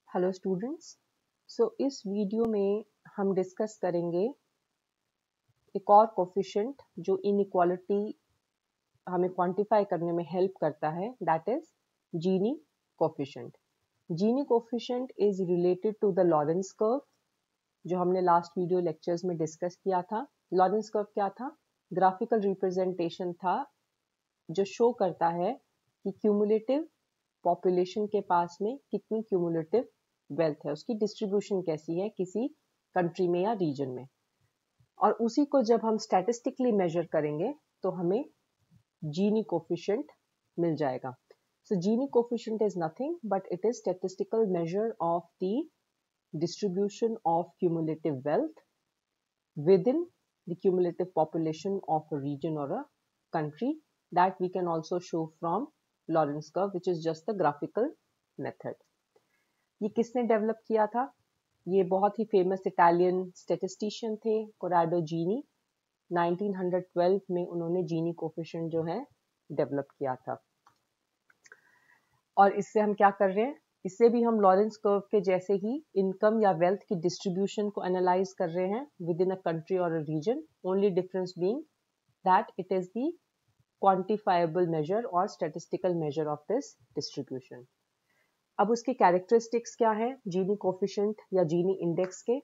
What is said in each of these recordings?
Hello students. इस video में हम डिस्कस करेंगे एक और कोफिशिएंट जो इनइक्वालिटी हमें क्वांटिफाई करने में हेल्प करता है, that is Gini coefficient. Gini coefficient is related to the Lorenz curve जो हमने लास्ट वीडियो लेक्चर्स में डिस्कस किया था। लॉरेंस कर्व क्या था? ग्राफिकल रिप्रेजेंटेशन था जो शो करता है कि क्यूमुलेटिव पॉपुलेशन के पास में कितनी क्यूमुलेटिव वेल्थ है, उसकी डिस्ट्रीब्यूशन कैसी है किसी कंट्री में या रीजन में। और उसी को जब हम स्टैटिस्टिकली मेजर करेंगे तो हमें जीनी कोफिशिएंट मिल जाएगा। So Gini coefficient is nothing but it is statistical measure of the distribution of cumulative wealth within the cumulative population of a region or a country that we can also show from Lorentz curve, which is just the graphical method. ये किसने develop किया था? ये बहुत ही famous Italian statistician थे, Corrado जीनी। 1912 में उन्होंने जीनी coefficient जो है डेवलप किया था। और इससे हम क्या कर रहे हैं? इससे भी हम लॉरेंस कर्व के जैसे ही इनकम या वेल्थ की डिस्ट्रीब्यूशन को एनालाइज कर रहे हैं विद इन अ कंट्री और a region, only difference being that it is the quantifiable measure और statistical measure of this distribution. अब उसके कैरेक्टरिस्टिक्स क्या है जीनी कोफिशिएंट या जीनी इंडेक्स के?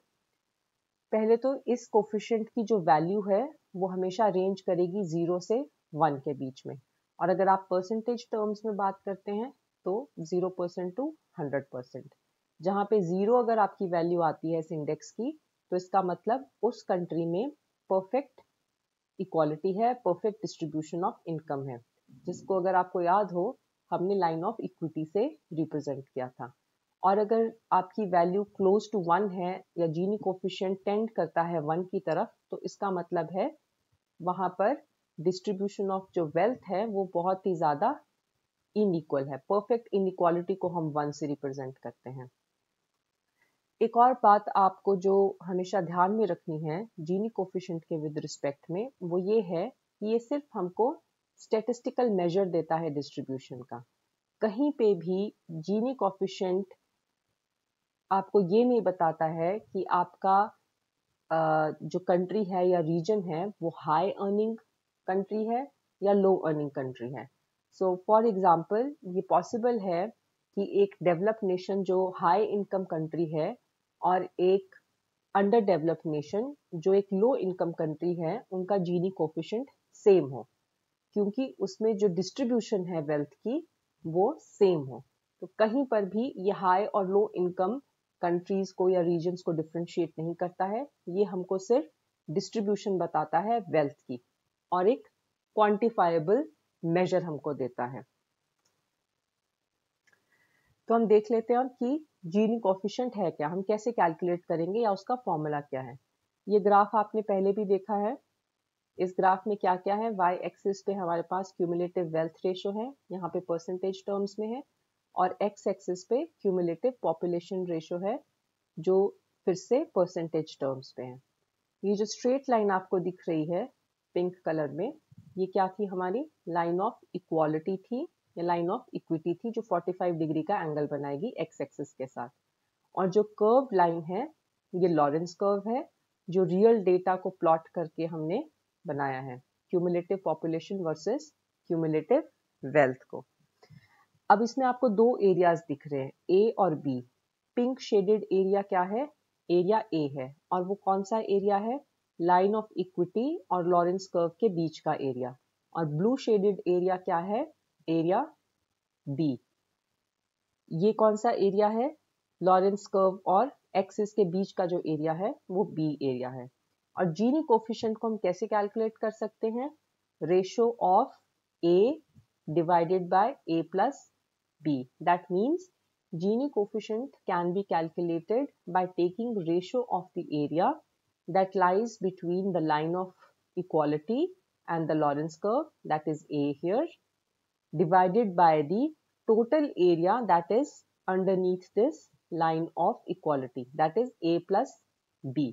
पहले तो इस कोफिशिएंट की जो वैल्यू है वो हमेशा रेंज करेगी 0 से 1 के बीच में, और अगर आप परसेंटेज टर्म्स में बात करते हैं तो 0% टू 100%। जहाँ पे 0 अगर आपकी वैल्यू आती है इस इंडेक्स की तो इसका मतलब उस कंट्री में परफेक्ट इक्वालिटी है, परफेक्ट डिस्ट्रीब्यूशन ऑफ इनकम है, जिसको अगर आपको याद हो हमने लाइन ऑफ इक्विटी से रिप्रेजेंट किया था। और अगर आपकी वैल्यू क्लोज टू 1 है या जीनी कोफिशिएंट टेंड करता है 1 की तरफ, तो इसका मतलब है वहां पर डिस्ट्रीब्यूशन ऑफ जो वेल्थ है वो बहुत ही ज्यादा इनइक्वल है। परफेक्ट इनइक्वालिटी को हम 1 से रिप्रेजेंट करते हैं। एक और बात आपको जो हमेशा ध्यान में रखनी है जीनी कोफिशिएंट के विद रिस्पेक्ट में, वो ये है कि ये सिर्फ हमको स्टैटिस्टिकल मेजर देता है डिस्ट्रीब्यूशन का। कहीं पे भी जीनी कोफिशिएंट आपको ये नहीं बताता है कि आपका जो कंट्री है या रीजन है वो हाई अर्निंग कंट्री है या लो अर्निंग कंट्री है। सो फॉर एग्जांपल ये पॉसिबल है कि एक डेवलप्ड नेशन जो हाई इनकम कंट्री है और एक अंडर डेवलप्ड नेशन जो एक लो इनकम कंट्री है, उनका जीनी कोफिशिएंट सेम हो, क्योंकि उसमें जो डिस्ट्रीब्यूशन है वेल्थ की वो सेम हो। तो कहीं पर भी ये हाई और लो इनकम कंट्रीज को या रीजन्स को डिफ्रेंशिएट नहीं करता है, ये हमको सिर्फ डिस्ट्रीब्यूशन बताता है वेल्थ की और एक क्वांटिफाइबल मेजर हमको देता है। तो हम देख लेते हैं कि जीनी कोफिशिएंट है क्या, हम कैसे कैलकुलेट करेंगे या उसका फॉर्मूला क्या है। ये ग्राफ आपने पहले भी देखा है। इस ग्राफ में क्या क्या है? वाई एक्सिस पे हमारे पास क्यूमुलेटिव वेल्थ रेशो है, यहाँ पे परसेंटेज टर्म्स में है, और एक्स एक्सिस पे क्यूमुलेटिव पॉपुलेशन रेशो है जो फिर से परसेंटेज टर्म्स पे है। ये जो स्ट्रेट लाइन आपको दिख रही है पिंक कलर में, ये क्या थी? हमारी लाइन ऑफ इक्वालिटी थी या लाइन ऑफ इक्विटी थी जो 45 डिग्री का एंगल बनाएगी एक्स एक्सिस के साथ। और जो कर्व लाइन है ये लॉरेंस कर्व है जो रियल डेटा को प्लॉट करके हमने बनाया है, cumulative population versus cumulative wealth को। अब इसमें आपको दो एरियाज दिख रहे हैं, ए और बी। पिंक शेडेड एरिया क्या है? एरिया ए है, और वो कौन सा एरिया है? लाइन ऑफ इक्विटी और लॉरेंस कर्व के बीच का एरिया। और ब्लू शेडेड एरिया क्या है? Area B. ये कौन सा एरिया है? लॉरेंस कर्व और एक्सिस के बीच का जो एरिया है वो बी एरिया है। और जीनी कोफिशिएंट को हम कैसे कैलकुलेट कर सकते हैं? Ratio of A divided by A plus B. That means Gini coefficient can be calculated by taking ratio of the area that lies between the line of equality and the Lorentz curve, that is A here, divided by the total area that is underneath this line of equality, that is A plus B.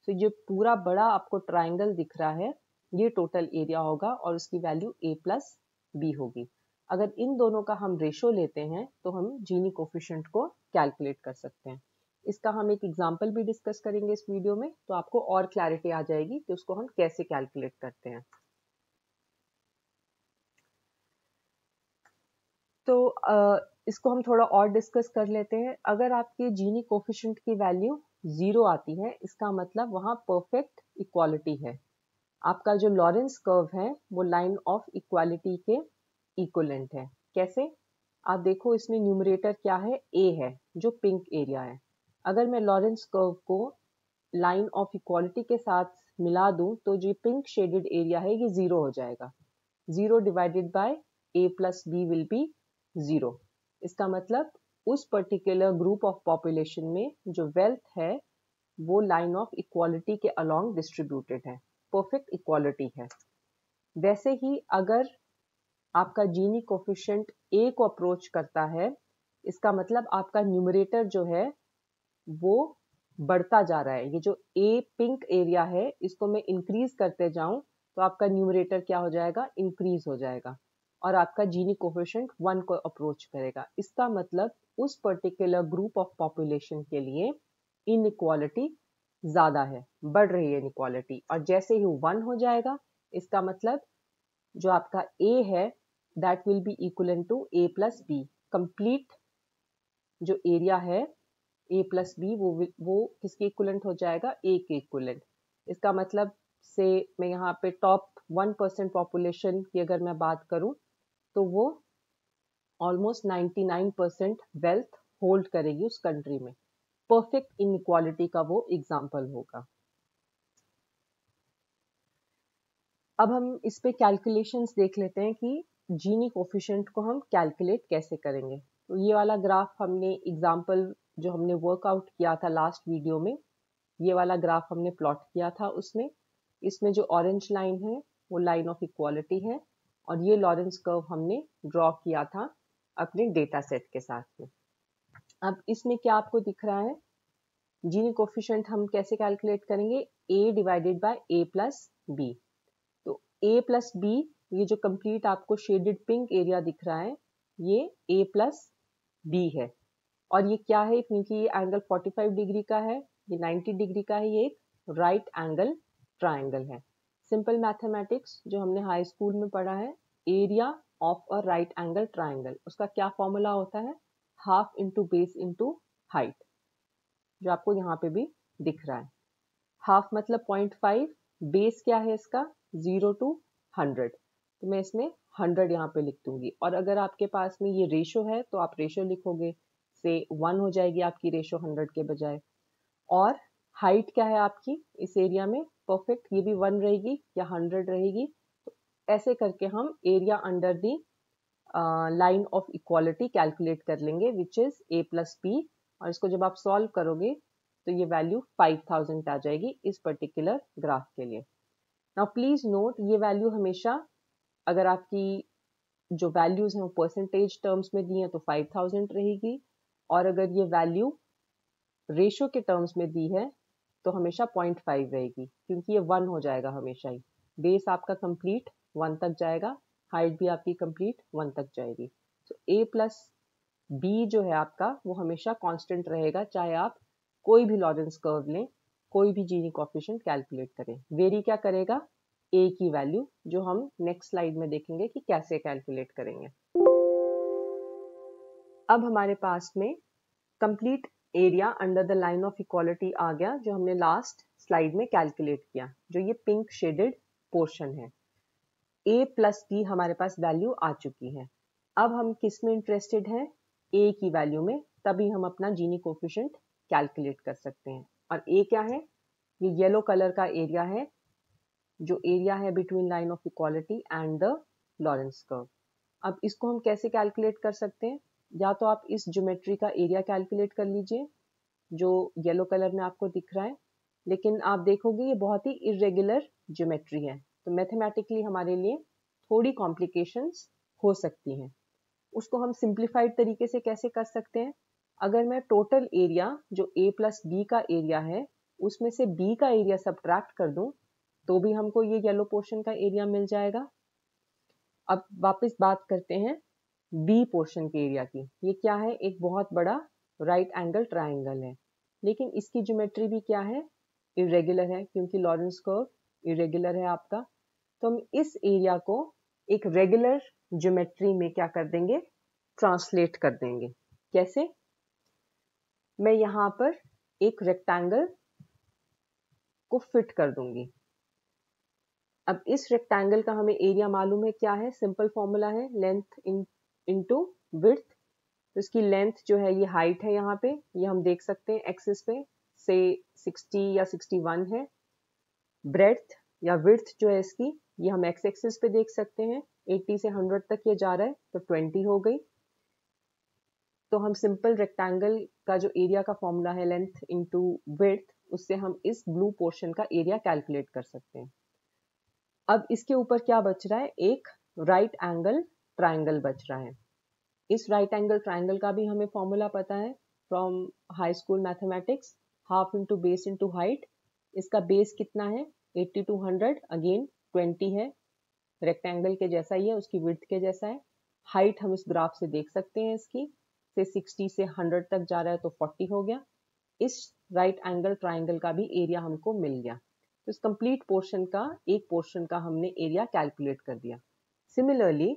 So ये पूरा बड़ा आपको triangle दिख रहा है, ये total area होगा और उसकी वैल्यू A plus B होगी। अगर इन दोनों का हम रेशो लेते हैं तो हम जीनी कोफिशिएंट को कैलकुलेट कर सकते हैं। इसका हम एक एग्जांपल भी डिस्कस करेंगे इस वीडियो में, तो आपको और क्लैरिटी आ जाएगी कि उसको हम कैसे कैलकुलेट करते हैं। तो इसको हम थोड़ा और डिस्कस कर लेते हैं। अगर आपके जीनी कोफिशिएंट की वैल्यू 0 आती है, इसका मतलब वहाँ परफेक्ट इक्वालिटी है। आपका जो लॉरेंस कर्व है वो लाइन ऑफ इक्वालिटी के इक्विवेलेंट है। कैसे? आप देखो इसमें न्यूमरेटर क्या है, ए है जो पिंक एरिया है। अगर मैं लॉरेंस कर्व को लाइन ऑफ इक्वालिटी के साथ मिला दूं तो जो पिंक शेडेड एरिया है ये 0 हो जाएगा। 0 divided by a plus B will be 0। इसका मतलब उस पर्टिकुलर ग्रुप ऑफ पॉपुलेशन में जो वेल्थ है वो लाइन ऑफ इक्वालिटी के अलोंग डिस्ट्रीब्यूटेड है, परफेक्ट इक्वालिटी है। वैसे ही अगर आपका जीनी कोफिशिएंट ए को अप्रोच करता है, इसका मतलब आपका न्यूमरेटर जो है वो बढ़ता जा रहा है। ये जो ए पिंक एरिया है इसको मैं इंक्रीज करते जाऊं तो आपका न्यूमरेटर क्या हो जाएगा, इंक्रीज हो जाएगा और आपका जीनी कोफिशिएंट 1 को अप्रोच करेगा। इसका मतलब उस पर्टिकुलर ग्रुप ऑफ पॉपुलेशन के लिए इनइक्वालिटी ज्यादा है, बढ़ रही है इनइक्वालिटी। और जैसे ही 1 हो जाएगा इसका मतलब जो आपका a है that will be equivalent to a plus B. Complete जो एरिया है a प्लस बी वो किसके इक्वलेंट हो जाएगा, a के इक्वलेंट। इसका मतलब से मैं यहाँ पे टॉप 1% पॉपुलेशन की अगर मैं बात करूं तो वो ऑलमोस्ट 99% वेल्थ होल्ड करेगी उस कंट्री में। परफेक्ट इनइक्वालिटी का वो एग्जाम्पल होगा। अब हम इस पे कैलकुलेशंस देख लेते हैं कि जीनी कोफिशिएंट को हम कैलकुलेट कैसे करेंगे। तो ये वाला ग्राफ हमने एग्जाम्पल जो हमने वर्कआउट किया था लास्ट वीडियो में, ये वाला ग्राफ हमने प्लॉट किया था उसमें। इसमें जो ऑरेंज लाइन है वो लाइन ऑफ इक्वालिटी है और ये लॉरेंस कर्व हमने ड्रॉ किया था अपने डेटा सेट के साथ में। अब इसमें क्या आपको दिख रहा है, जीनी कोफिशिएंट हम कैसे कैलकुलेट करेंगे, a divided by a plus B. तो a प्लस बी, ये जो कंप्लीट आपको शेडेड पिंक एरिया दिख रहा है ये a प्लस बी है। और ये क्या है, क्योंकि ये एंगल 45 डिग्री का है, ये 90 डिग्री का है, ये एक राइट एंगल ट्राइंगल है। सिंपल मैथमेटिक्स जो हमने हाई स्कूल में पढ़ा है, area of a right angle triangle, उसका क्या फॉर्मूला होता है, half into base into height, जो आपको यहाँ पे भी दिख रहा है। हाफ मतलब 0.5, बेस क्या है इसका 0 to 100, तो मैं इसमें 100 यहाँ पे लिख दूंगी। और अगर आपके पास में ये रेशो है तो आप रेशो लिखोगे, से 1 हो जाएगी आपकी रेशो 100 के बजाय। और हाइट क्या है आपकी इस एरिया में, परफेक्ट, ये भी 1 रहेगी या 100 रहेगी। तो ऐसे करके हम area under the line of equality calculate कर लेंगे, which is a plus B. और इसको जब आप सॉल्व करोगे तो ये वैल्यू 5000 आ जाएगी इस पर्टिकुलर ग्राफ के लिए। नाउ प्लीज नोट, ये वैल्यू हमेशा अगर आपकी जो वैल्यूज हैं वो परसेंटेज टर्म्स में दी हैं तो 5000 रहेगी, और अगर ये वैल्यू रेशो के टर्म्स में दी है तो हमेशा 0.5 रहेगी, क्योंकि ये 1 हो जाएगा हमेशा ही। बेस आपका कंप्लीट 1 तक जाएगा, हाइट भी आपकी कंप्लीट 1 तक जाएगी। तो a प्लस बी जो है आपका वो हमेशा कांस्टेंट रहेगा, चाहे आप कोई भी लॉरेंस कर्व लें, कोई भी जीनी कोएफिशिएंट कैलकुलेट करें। वेरी क्या करेगा, a की वैल्यू, जो हम नेक्स्ट स्लाइड में देखेंगे कि कैसे कैलकुलेट करेंगे। अब हमारे पास में complete area under the line of equality आ गया, जो हमने लास्ट स्लाइड में कैलकुलेट किया, जो ये पिंक शेडेड पोर्शन है। a प्लस बी हमारे पास वैल्यू आ चुकी है। अब हम किस में इंटरेस्टेड हैं, a की वैल्यू में, तभी हम अपना जीनी कोएफिशिएंट कैलकुलेट कर सकते हैं। और a क्या है, ये येलो कलर का एरिया है, जो एरिया है between line of equality and the Lorenz curve. अब इसको हम कैसे कैलकुलेट कर सकते हैं, या तो आप इस ज्योमेट्री का एरिया कैलकुलेट कर लीजिए जो येलो कलर में आपको दिख रहा है, लेकिन आप देखोगे ये बहुत ही इरेगुलर ज्योमेट्री है, तो मैथमेटिकली हमारे लिए थोड़ी कॉम्प्लिकेशंस हो सकती हैं। उसको हम सिंप्लीफाइड तरीके से कैसे कर सकते हैं, अगर मैं टोटल एरिया जो a प्लस बी का एरिया है उसमें से b का एरिया सब्ट्रैक्ट कर दूं तो भी हमको ये येलो पोर्शन का एरिया मिल जाएगा। अब वापस बात करते हैं बी पोर्शन के एरिया की। ये क्या है, एक बहुत बड़ा राइट एंगल ट्राइंगल है, लेकिन इसकी ज्योमेट्री भी क्या है, इरेगुलर है, क्योंकि लॉरेंस कर्व इरेगुलर है आपका। तो हम इस एरिया को एक रेगुलर ज्योमेट्री में क्या कर देंगे, ट्रांसलेट कर देंगे। कैसे, मैं यहाँ पर एक रेक्टेंगल को फिट कर दूंगी। अब इस रेक्टेंगल का हमें एरिया मालूम है, क्या है, सिंपल फॉर्मूला है लेंथ इनटू विड्थ। तो इसकी लेंथ जो है ये हाइट है, यहाँ पे ये हम देख सकते हैं एक्सिस पे से 60 या 61 है। ब्रेड्थ या विड्थ जो है इसकी, ये हम एक्स एक्सिस पे देख सकते हैं, 80 से 100 तक ये जा रहा है, तो 20 हो गई। तो हम सिंपल रेक्टेंगल का जो एरिया का फॉर्मूला है लेंथ इनटू विड्थ, उससे हम इस ब्लू पोर्शन का एरिया कैलकुलेट कर सकते हैं। अब इसके ऊपर क्या बच रहा है, एक राइट एंगल ट्राइंगल बच रहा है। इस राइट एंगल ट्राइंगल का भी हमें फॉर्मूला पता है from high school mathematics, half into base into height. इसका बेस कितना है, 80 to 100, अगेन 20 है, रेक्टेंगल के जैसा ही है, उसकी विड्थ के जैसा है। हाइट हम इस ग्राफ से देख सकते हैं, इसकी से 60 से 100 तक जा रहा है, तो 40 हो गया। इस राइट एंगल ट्राइंगल का भी एरिया हमको मिल गया। तो इस कंप्लीट पोर्शन का, एक पोर्शन का हमने एरिया कैलकुलेट कर दिया। सिमिलरली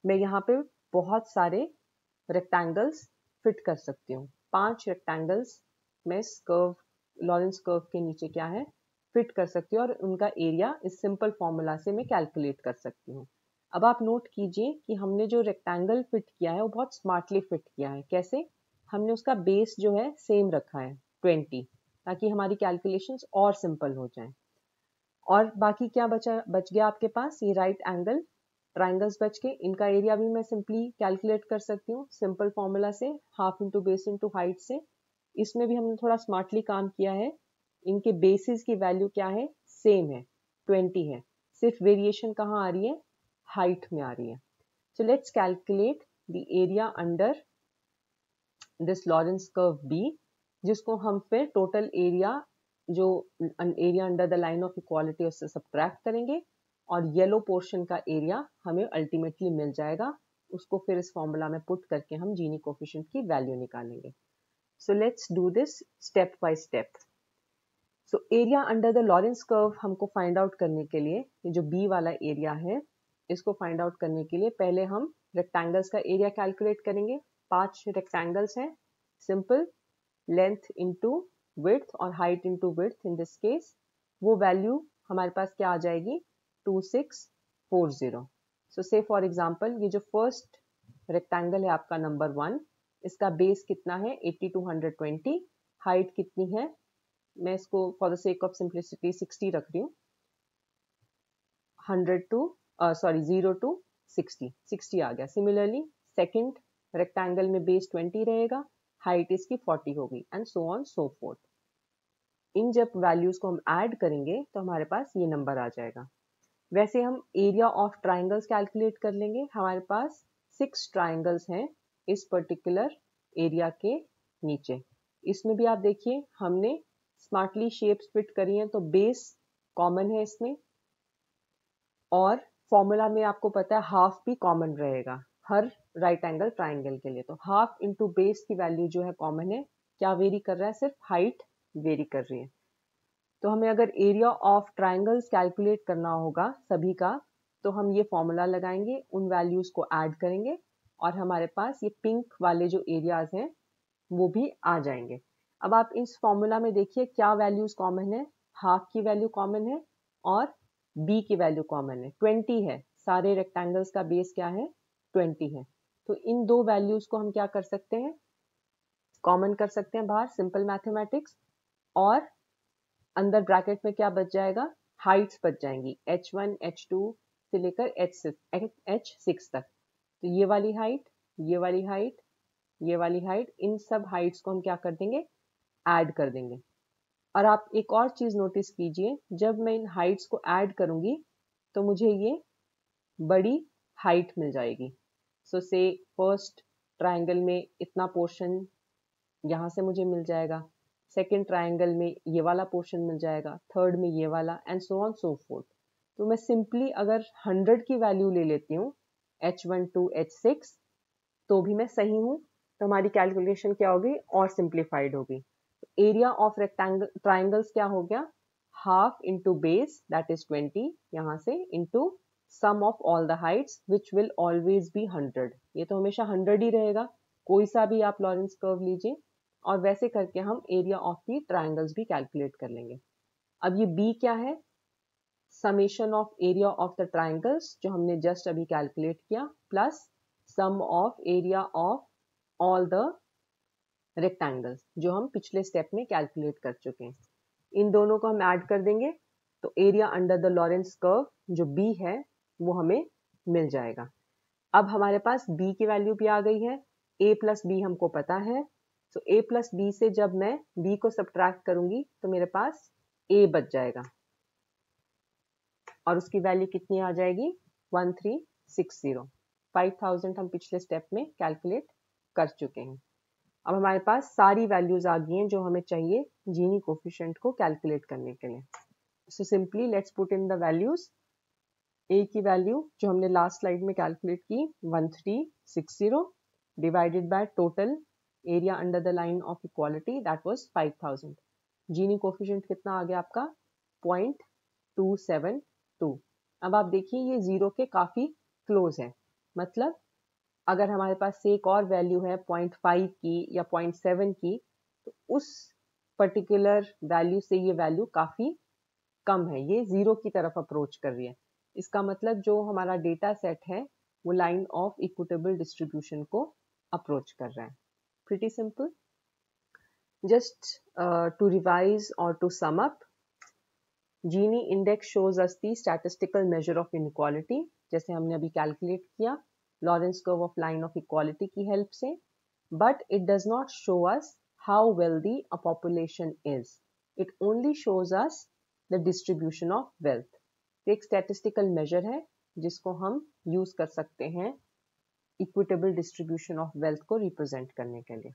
मैं यहाँ पे बहुत सारे रेक्टेंगल्स फिट कर सकती हूँ। 5 रेक्टेंगल्स मैं इस कर्व, लॉरेंस कर्व के नीचे क्या है, फिट कर सकती हूँ, और उनका एरिया इस सिंपल फॉर्मूला से मैं कैलकुलेट कर सकती हूँ। अब आप नोट कीजिए कि हमने जो रेक्टेंगल फिट किया है वो बहुत स्मार्टली फिट किया है। कैसे, हमने उसका बेस जो है सेम रखा है 20, ताकि हमारी कैलकुलेशंस और सिंपल हो जाएं। और बाकी क्या बच गया आपके पास, ये राइट एंगल ट्राइंगल्स बच के, इनका एरिया भी मैं सिंपली कैलकुलेट कर सकती हूँ सिंपल फॉर्मूला से, half into base into height से। इसमें भी हमने थोड़ा स्मार्टली काम किया है, इनके बेसिस की वैल्यू क्या है, सेम है, 20 है, सिर्फ वेरिएशन कहाँ आ रही है, हाइट में आ रही है। So let's calculate the area under this Lorenz curve B, जिसको हम फिर टोटल एरिया, जो area under the line of equality, उससे सब्ट्रैक्ट करेंगे, और येलो पोर्शन का एरिया हमें अल्टीमेटली मिल जाएगा। उसको फिर इस फॉर्मूला में पुट करके हम जीनी कोफिशिएंट की वैल्यू निकालेंगे। So let's do this step by step. So area under the Lorenz curve हमको फाइंड आउट करने के लिए, ये जो बी वाला एरिया है, इसको फाइंड आउट करने के लिए पहले हम रेक्टेंगल्स का एरिया कैलकुलेट करेंगे। 5 रेक्टेंगल्स हैं, सिंपल लेंथ इनटू विड्थ और height into width in this case, वो वैल्यू हमारे पास क्या आ जाएगी, 2640। सो से फॉर एग्जांपल ये जो फर्स्ट रेक्टेंगल है आपका नंबर 1, इसका बेस कितना है, 80 to 120, हाइट कितनी है, मैं इसको for the sake of simplicity 60 रख रही हूँ, 0 to 60 आ गया। सिमिलरली सेकंड रेक्टेंगल में बेस 20 रहेगा, हाइट इसकी 40 होगी, and so on so forth. इन जब वैल्यूज को हम ऐड करेंगे तो हमारे पास ये नंबर आ जाएगा। वैसे हम एरिया ऑफ ट्राइंगल्स कैलकुलेट कर लेंगे। हमारे पास 6 ट्राइंगल्स हैं इस पर्टिकुलर एरिया के नीचे। इसमें भी आप देखिए हमने स्मार्टली शेप्स फिट करी हैं, तो बेस कॉमन है इसमें, और फॉर्मूला में आपको पता है हाफ भी कॉमन रहेगा हर राइट एंगल ट्राइंगल के लिए। तो हाफ इंटू बेस की वैल्यू जो है कॉमन है, क्या वेरी कर रहा है, सिर्फ हाइट वेरी कर रही है। तो हमें अगर एरिया ऑफ ट्राइंगल्स कैलकुलेट करना होगा सभी का, तो हम ये फॉर्मूला लगाएंगे, उन वैल्यूज को ऐड करेंगे, और हमारे पास ये पिंक वाले जो एरियाज हैं वो भी आ जाएंगे। अब आप इस फॉर्मूला में देखिए क्या वैल्यूज कॉमन है, हाफ की वैल्यू कॉमन है और बी की वैल्यू कॉमन है, 20 है, सारे रेक्टेंगल्स का बेस क्या है, 20 है। तो इन दो वैल्यूज को हम क्या कर सकते हैं, कॉमन कर सकते हैं बाहर, सिंपल मैथमेटिक्स, और अंदर ब्रैकेट में क्या बच जाएगा, हाइट्स बच जाएंगी, h1 h2 से लेकर h6 तक। तो ये वाली हाइट, ये वाली हाइट, ये वाली हाइट, इन सब हाइट्स को हम क्या कर देंगे, ऐड कर देंगे। और आप एक और चीज नोटिस कीजिए, जब मैं इन हाइट्स को ऐड करूंगी तो मुझे ये बड़ी हाइट मिल जाएगी। सो से फर्स्ट ट्राइंगल में इतना पोर्शन यहाँ से मुझे मिल जाएगा, सेकेंड ट्राइंगल में ये वाला पोर्शन मिल जाएगा, थर्ड में ये वाला, and so on so fourth. तो मैं सिंपली अगर 100 की वैल्यू ले लेती हूँ H1 to H6 तो भी मैं सही हूँ, तो हमारी कैलकुलेशन क्या होगी और सिंप्लीफाइड होगी। एरिया ऑफ रेक्टेंगल ट्राइंगल्स क्या हो गया, half into base that is 20 यहाँ से into sum of all the heights which will always be 100। ये तो हमेशा 100 ही रहेगा, कोई सा भी आप लॉरेंस कर्व लीजिए, और वैसे करके हम एरिया ऑफ दी ट्राइंगल्स भी कैलकुलेट कर लेंगे। अब ये बी क्या है, summation of area of the triangles जो हमने जस्ट अभी कैलकुलेट किया, plus sum of area of all the rectangles जो हम पिछले स्टेप में कैलकुलेट कर चुके हैं। इन दोनों को हम ऐड कर देंगे तो area under the Lorenz curve जो बी है वो हमें मिल जाएगा। अब हमारे पास बी की वैल्यू भी आ गई है, ए प्लस बी हमको पता है, तो ए प्लस बी से जब मैं बी को सब्ट्रैक्ट करूंगी तो मेरे पास ए बच जाएगा और उसकी वैल्यू कितनी आ जाएगी 1360। 5000 हम पिछले स्टेप में कैलकुलेट कर चुके हैं। अब हमारे पास सारी वैल्यूज आ गई हैं जो हमें चाहिए जीनी कोफिशिएंट को कैलकुलेट करने के लिए। So simply let's put in the values. A की वैल्यू जो हमने लास्ट स्लाइड में कैलकुलेट की 1360 divided by total area under the line of equality that was 5000। Gini coefficient कितना आ गया आपका 0.272। अब आप देखिए ये जीरो के काफी क्लोज है, मतलब अगर हमारे पास से एक और वैल्यू है 0.5 की या 0.7 की तो उस पर्टिकुलर वैल्यू से ये वैल्यू काफी कम है, ये जीरो की तरफ अप्रोच कर रही है। इसका मतलब जो हमारा डेटा सेट है वो लाइन ऑफ इक्विटेबल डिस्ट्रीब्यूशन को अप्रोच कर रहा है। Pretty simple. Just to revise और to sum up, Gini index shows us the statistical measure of inequality, जैसे हमने अभी कैलकुलेट किया Lorenz curve of line of equality की हेल्प से, but it does not show us how wealthy a population is, it only shows us the distribution of wealth. एक statistical measure है जिसको हम यूज कर सकते हैं इक्विटेबल डिस्ट्रीब्यूशन ऑफ वेल्थ को रिप्रेजेंट करने के लिए।